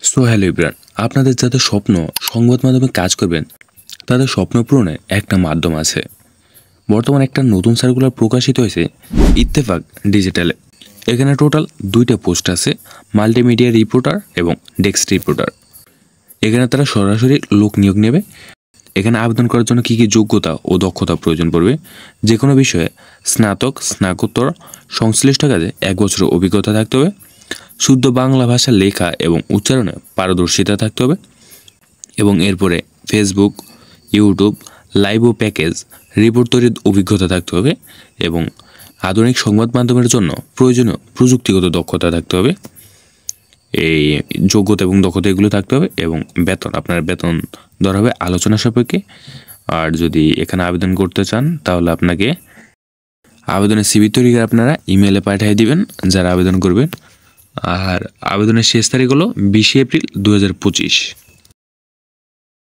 So hello everyone, আপনাদের যাদের স্বপ্ন সংবাদ মাধ্যমে কাজ করবেন তাদের স্বপ্ন পূরণের একটা মাধ্যম আছে। বর্তমানে একটা নতুন সার্কুলার প্রকাশিত হয়েছে ইত্তেফাক ডিজিটালে। এখানে টোটাল 2টা পোস্ট আছে, মাল্টিমিডিয়া রিপোর্টার এবং ডেস্ক রিপোর্টার। এখানে তারা সরাসরি লোক নিয়োগ নেবে। এখানে আবেদন করার জন্য কী কী যোগ্যতা ও দক্ষতা প্রয়োজন পড়বে, যে কোনো বিষয়ে স্নাতক স্নাতকোত্তর সংশ্লিষ্ট কাজে 1 বছরের অভিজ্ঞতা থাকতে হবে, শুদ্ধ বাংলা ভাষা লেখা এবং উচ্চারণে পারদর্শিতা থাকতে হবে এবং এরপরে ফেসবুক, ইউটিউব লাইভ ও প্যাকেজ রিপোর্ট তৈরির অভিজ্ঞতা থাকতে হবে এবং আধুনিক সংবাদ মাধ্যমের জন্য প্রয়োজনীয় প্রযুক্তিগত দক্ষতা থাকতে হবে। এই যোগ্যতা এবং দক্ষতা এগুলো থাকতে হবে এবং আপনার বেতন ধরা হবে আলোচনা সাপেক্ষে। আর যদি এখানে আবেদন করতে চান তাহলে আপনাকে আবেদনের সিভি তৈরি করে আপনারা ইমেলে পাঠিয়ে দিবেন যারা আবেদন করবেন। আর আবেদনের শেষ তারিখ হলো 20 এপ্রিল 2025।